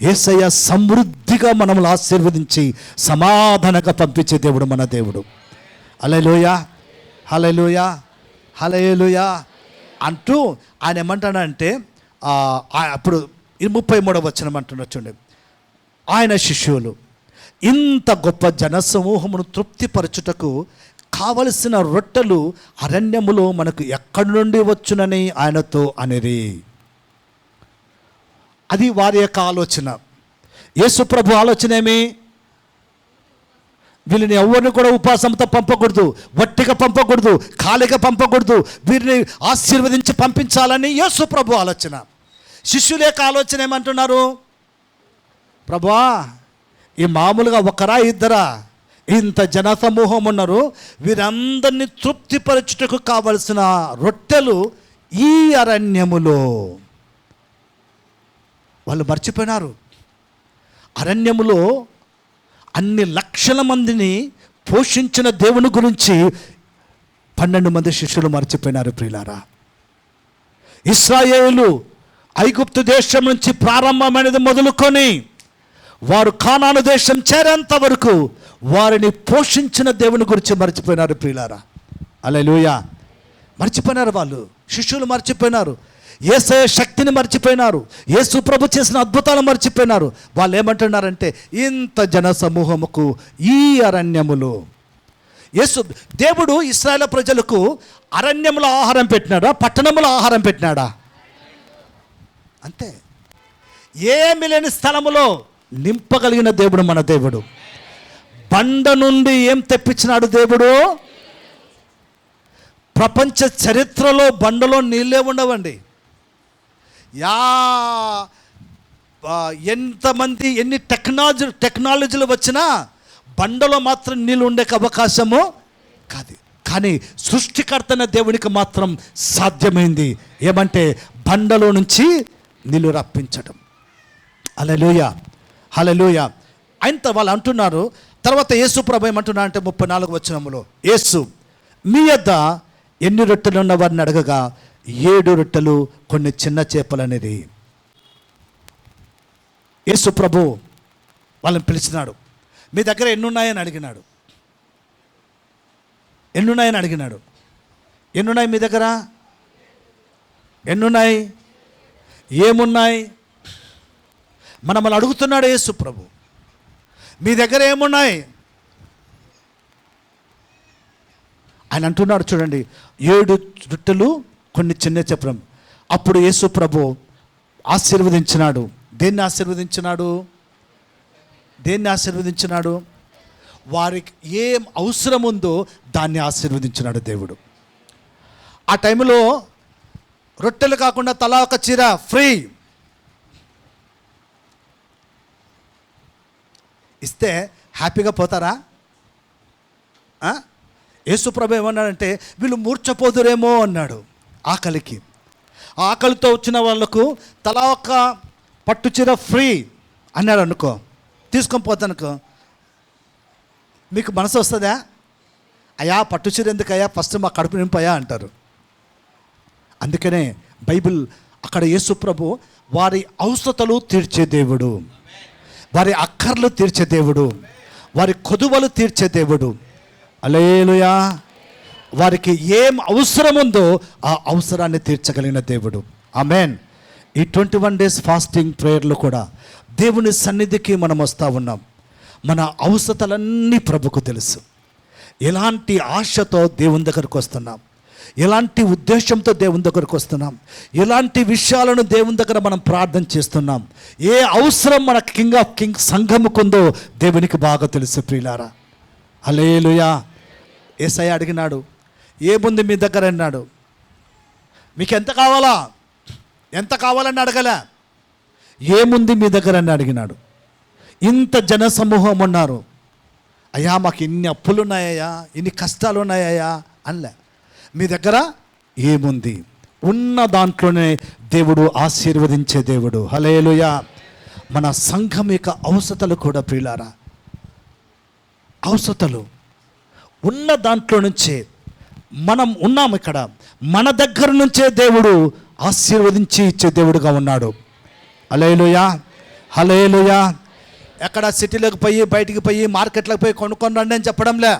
యేసయ్య సమృద్ధిగా మనల్ని ఆశీర్వదించి సమాధానంగా పంపించే దేవుడు మన దేవుడు. హల్లెలూయా, హల్లెలూయా, హల్లెలూయా అంటూ ఆయన ఏమంటాడంటే అప్పుడు 33వ వచనం అంటున్నాడు చూడండి. ఆయన శిష్యులు ఇంత గొప్ప జనసమూహమును తృప్తిపరచుటకు కావలసిన రొట్టెలు అరణ్యములో మనకు ఎక్కడి నుండి వచ్చునని ఆయనతో అనిరి. అది వారి యొక్క ఆలోచన. యేసు ప్రభు ఆలోచన ఏమి? వీళ్ళని ఎవరిని కూడా ఉపాసంతో పంపకూడదు, వట్టిగా పంపకూడదు, ఖాళీగా పంపకూడదు, వీరిని ఆశీర్వదించి పంపించాలని యేసు ప్రభు ఆలోచన. శిష్యుల యొక్క ఆలోచన ఏమంటున్నారు? ప్రభువా, ఈ మామూలుగా ఒకరా ఇద్దరా? ఇంత జనసమూహం ఉన్నారు, వీరందరినీ తృప్తిపరచుటకు కావలసిన రొట్టెలు ఈ అరణ్యములో. వాళ్ళు మర్చిపోయినారు. అరణ్యములో అన్ని లక్షల మందిని పోషించిన దేవుని గురించి 12 మంది శిష్యులు మర్చిపోయినారు. ప్రియులారా, ఇశ్రాయేలు ఐగుప్తు దేశం నుంచి ప్రారంభమైనది మొదలుకొని వారు కానాను దేశం చేరేంత వరకు వారిని పోషించిన దేవుని గురించి మర్చిపోయినారు. ప్రియులారా, హల్లెలూయా, మర్చిపోయినారు. వాళ్ళు శిష్యులు మర్చిపోయినారు. యేసయ్య శక్తిని మర్చిపోయినారు. యేసు ప్రభు చేసిన అద్భుతాలు మర్చిపోయినారు. వాళ్ళు ఏమంటున్నారంటే, ఇంత జన సమూహముకు ఈ అరణ్యములో. దేవుడు ఇశ్రాయేలు ప్రజలకు అరణ్యములో ఆహారం పెట్టినాడా, పట్టణములో ఆహారం పెట్టినాడా? అంతే. ఏమి లేని స్థలములో నింపగలిగిన దేవుడు మన దేవుడు. బండ నుండి ఏం తెప్పించినాడు దేవుడు? ప్రపంచ చరిత్రలో బండలో నీళ్ళే ఉండవండి. ఎంతమంది ఎన్ని టెక్నాలజీలు వచ్చినా బండలో మాత్రం నీళ్ళు ఉండే అవకాశము కాదు. కానీ సృష్టికర్తన దేవునికి మాత్రం సాధ్యమైంది. ఏమంటే బండలో నుంచి నీళ్ళు రప్పించడం. హల్లెలూయా, హల్లెలూయా. ఆయన వాళ్ళు అంటున్నారు. తర్వాత యేసు ప్రభు ఏమంటున్నా అంటే 34వ వచనములో, యేసు మీ యొద్ద ఎన్ని రొట్టెలు ఉన్నవారిని అడగగా 7 రొట్టెలు కొన్ని చిన్న చేపలు అనేది. యేసు ప్రభు వాళ్ళని పిలిచినాడు. మీ దగ్గర ఎన్నున్నాయని అడిగినాడు. ఎన్నున్నాయని అడిగినాడు. ఎన్నున్నాయి మీ దగ్గర? ఎన్నున్నాయి? ఏమున్నాయి? మనల్ని అడుగుతున్నాడు యేసు ప్రభు, మీ దగ్గర ఏమున్నాయి? ఆయన అంటున్నాడు చూడండి, 7 రొట్టెలు కొన్ని చిన్న చేపలు. అప్పుడు యేసు ప్రభు ఆశీర్వదించినాడు. దేన్ని ఆశీర్వదించినాడు? దేన్ని ఆశీర్వదించినాడు? వారికి ఏం అవసరం ఉందో దాన్ని ఆశీర్వదించినాడు దేవుడు. ఆ టైంలో రొట్టెలు కాకుండా తలా ఒక చీర ఫ్రీ ఇస్తే హ్యాపీగా పోతారా? యేసు ప్రభు ఏమన్నాడంటే, వీళ్ళు మూర్ఛపోదురేమో అన్నాడు. ఆకలికి, ఆకలితో వచ్చిన వాళ్ళకు తలా ఒక పట్టు చీర ఫ్రీ అన్నాడు అనుకో, తీసుకొని పోతానుకో, మీకు మనసు వస్తుందా? అయ్యా పట్టు చీర ఎందుకయ్యా, ఫస్ట్ మా కడుపు నింపయ్యా అంటారు. అందుకనే బైబిల్ అక్కడ యేసు ప్రభు వారి అవసరతలు తీర్చే దేవుడు, వారి అక్కర్లు తీర్చే దేవుడు, వారి కొదువలు తీర్చే దేవుడు. హల్లెలూయా. వారికి ఏం అవసరం ఉందో ఆ అవసరాన్ని తీర్చగలిగిన దేవుడు. ఆమేన్. ఈ 21 days ఫాస్టింగ్ ప్రేయర్లో కూడా దేవుని సన్నిధికి మనం వస్తూ ఉన్నాం. మన అవసరతలన్నీ ప్రభుకు తెలుసు. ఎలాంటి ఆశతో దేవుని దగ్గరకు వస్తున్నాం, ఎలాంటి ఉద్దేశంతో దేవుని దగ్గరకు వస్తున్నాం, ఎలాంటి విషయాలను దేవుని దగ్గర మనం ప్రార్థన చేస్తున్నాం, ఏ అవసరం మన కింగ్ ఆఫ్ కింగ్స్ సంఘముకుందో దేవునికి బాగా తెలుసు. ప్రియులారా, హల్లెలూయా. యేసయ్య అడిగినాడు, ఏముంది మీ దగ్గర అన్నాడు. మీకు ఎంత కావాలా, ఎంత కావాలని అడగలే, ఏముంది మీ దగ్గర అని అడిగినాడు. ఇంత జన సమూహం ఉన్నారు, అయ్యా మాకు ఇన్ని అప్పులు ఉన్నాయ్యా, ఇన్ని కష్టాలు ఉన్నాయ్యా అనలే. మీ దగ్గర ఏముంది? ఉన్న దాంట్లోనే దేవుడు ఆశీర్వదించే దేవుడు. హల్లెలూయా. మన సంఘం యొక్క అవసరతలు కూడా ప్రియులారా అవసరతలు ఉన్న దాంట్లో నుంచే మనం ఉన్నాము. ఇక్కడ మన దగ్గర నుంచే దేవుడు ఆశీర్వదించి ఇచ్చే దేవుడుగా ఉన్నాడు. హల్లెలూయా, హల్లెలూయా. ఎక్కడ సిటీలోకి పోయి బయటికి పోయి మార్కెట్లోకి పోయి కొనుక్కొని రండి అని చెప్పడంలే,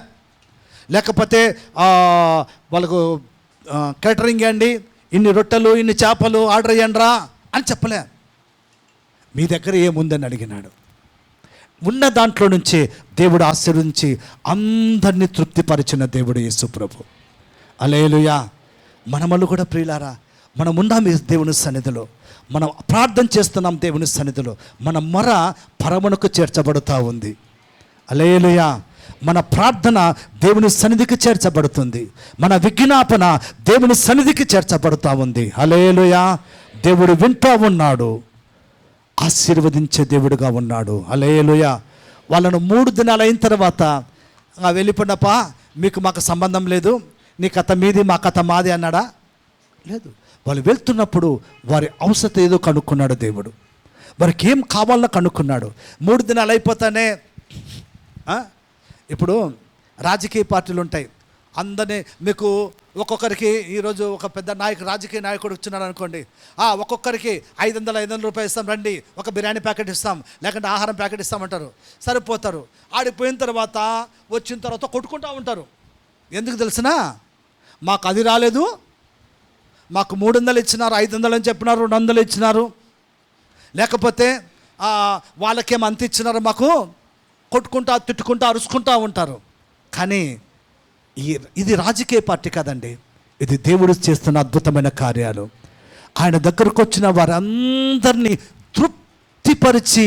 లేకపోతే వాళ్ళకు కేటరింగ్ అండి, ఇన్ని రొట్టెలు ఇన్ని చేపలు ఆర్డర్ చేయండిరా అని చెప్పలే. మీ దగ్గర ఏముందని అడిగినాడు. ఉన్న దాంట్లో నుంచే దేవుడు ఆశీర్వదించి అందరినీ తృప్తిపరిచిన దేవుడు యేసు ప్రభు. హల్లెలూయా. మనమల్లు కూడా ప్రియులారా, మనం ఉన్నాం ఈ దేవుని సన్నిధిలో, మనం ప్రార్థన చేస్తున్నాం దేవుని సన్నిధిలో, మన మొర పరమునకు చేర్చబడుతూ ఉంది. హల్లెలూయా. మన ప్రార్థన దేవుని సన్నిధికి చేర్చబడుతుంది, మన విజ్ఞాపన దేవుని సన్నిధికి చేర్చబడుతూ ఉంది. హల్లెలూయా. దేవుడు వింటూ ఉన్నాడు, ఆశీర్వదించే దేవుడుగా ఉన్నాడు. హల్లెలూయా. వాళ్ళను 3 దినాలు అయిన తర్వాత వెళ్ళిపోయినప్పా, మీకు మాకు సంబంధం లేదు, నీ కథ మీది మా కథ మాది అన్నాడా? లేదు. వాళ్ళు వెళ్తున్నప్పుడు వారి అవసరం ఏదో కనుక్కున్నాడు దేవుడు, వారికి ఏం కావాలో కనుక్కున్నాడు. 3 దినాలు అయిపోతానే ఇప్పుడు రాజకీయ పార్టీలు ఉంటాయి. అందరినీ మీకు ఒక్కొక్కరికి ఈరోజు ఒక పెద్ద రాజకీయ నాయకుడు వచ్చినాడు అనుకోండి, ఒక్కొక్కరికి 500 రూపాయలు ఇస్తాం, రండి ఒక బిర్యానీ ప్యాకెట్ ఇస్తాం, లేకుంటే ఆహారం ప్యాకెట్ ఇస్తామంటారు. సరిపోతారు. ఆడిపోయిన తర్వాత వచ్చిన తర్వాత కొట్టుకుంటూ ఉంటారు. ఎందుకు తెలిసినా, మాకు అది రాలేదు, మాకు 300 ఇచ్చినారు, 500 అని చెప్పినారు, 200 ఇచ్చినారు, లేకపోతే వాళ్ళకేం అంత ఇచ్చినారు, మాకు కొట్టుకుంటా తిట్టుకుంటా అరుచుకుంటూ ఉంటారు. కానీ ఇది రాజకీయ పార్టీ కాదండి, ఇది దేవుడు చేస్తున్న అద్భుతమైన కార్యాలు. ఆయన దగ్గరకు వచ్చిన వారందరినీ తృప్తిపరిచి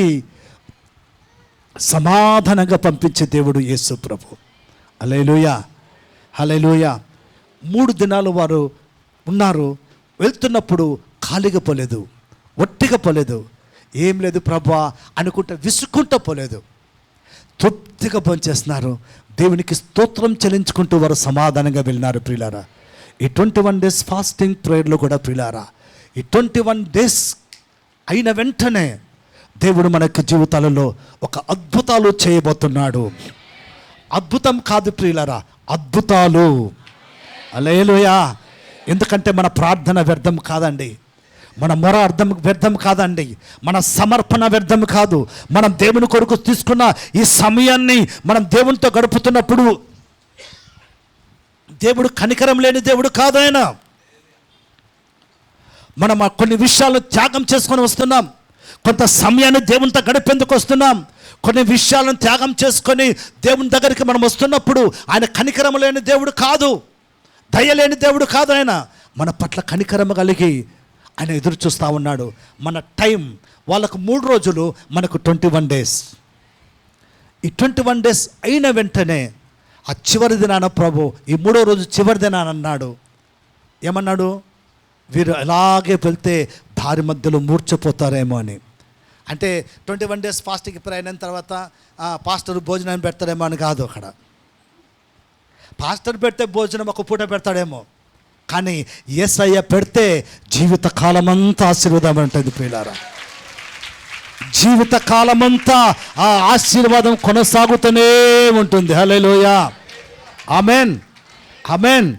సమాధానంగా పంపించే దేవుడు యేసు ప్రభు. హల్లెలూయా, హల్లెలూయా. 3 దినాలు వారు ఉన్నారు. వెళ్తున్నప్పుడు ఖాళీగా పోలేదు, ఒట్టిగా పోలేదు, ఏం లేదు ప్రభా అనుకుంటా విసుక్కుంటూ పోలేదు, తృప్తిగా పనిచేస్తున్నారు. దేవునికి స్తోత్రం చెల్లించుకుంటూ వారు సమాధానంగా వెళ్ళినారు. ప్రియులారా, ఈ 21 డేస్ ఫాస్టింగ్ ప్రేయర్లో కూడా ప్రియులారా, ఈ 21 డేస్ అయిన వెంటనే దేవుడు మన యొక్క జీవితాలలో ఒక అద్భుతాలు చేయబోతున్నాడు. అద్భుతం కాదు ప్రియులారా, అద్భుతాలు. హల్లెలూయా. ఎందుకంటే మన ప్రార్థన వ్యర్థం కాదండి, మన మొర వ్యర్థం కాదండి, మన సమర్పణ వ్యర్థం కాదు. మనం దేవుని కొరకు తీసుకున్న ఈ సమయాన్ని మనం దేవునితో గడుపుతున్నప్పుడు దేవుడు కనికరం లేని దేవుడు కాదు. ఆయన మనం కొన్ని విషయాలను త్యాగం చేసుకొని వస్తున్నాం, కొంత సమయాన్ని దేవునితో గడిపేందుకు వస్తున్నాం. కొన్ని విషయాలను త్యాగం చేసుకొని దేవుని దగ్గరికి మనం వస్తున్నప్పుడు ఆయన కనికరం లేని దేవుడు కాదు, దయలేని దేవుడు కాదు. ఆయన మన పట్ల కనికరం కలిగి ఆయన ఎదురు చూస్తూ ఉన్నాడు. మన టైం వాళ్ళకు 3 రోజులు, మనకు 21 డేస్. ఈ 21 డేస్ అయిన వెంటనే ఆ చివరి దినాన ప్రభు, ఈ 3వ రోజు చివరి దినాన అన్నాడు, ఏమన్నాడు? వీరు అలాగే వెళ్తే దారి మధ్యలో మూర్చిపోతారేమో అని. అంటే 21 డేస్ ఫాస్టింగ్ ప్రేయర్ అయిన తర్వాత పాస్టర్ భోజనం పెడతారేమో అని కాదు. అక్కడ పాస్టర్ పెడితే భోజనం ఒక పూట పెడతాడేమో, కానీ యేసయ్య పెడితే జీవితకాలమంతా ఆశీర్వాదం ఉంటుంది ప్రియులారా. జీవితకాలమంతా ఆ ఆశీర్వాదం కొనసాగుతూనే ఉంటుంది. హల్లెలూయా, ఆమెన్, ఆమెన్.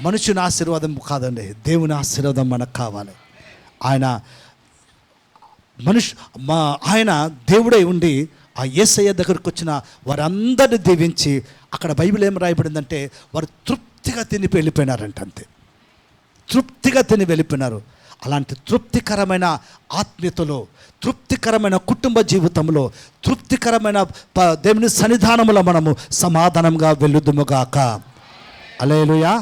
మనుషుని ఆశీర్వాదం కాదండి, దేవుని ఆశీర్వాదం మనకు కావాలి. ఆయన దేవుడై ఉండి ఆ యేసయ్య దగ్గరకు వచ్చిన వారందరిని దీవించి, అక్కడ బైబిల్ ఏం రాయబడిందంటే వారు తృప్తిగా తిని వెళ్ళిపోయినారంట. అంతే, తృప్తిగా తిని వెళ్ళిపోయినారు. అలాంటి తృప్తికరమైన ఆత్మీయతలో, తృప్తికరమైన కుటుంబ జీవితంలో, తృప్తికరమైన దేవుని సన్నిధానంలో మనము సమాధానంగా వెళ్ళుదుముగాక. హల్లెలూయా.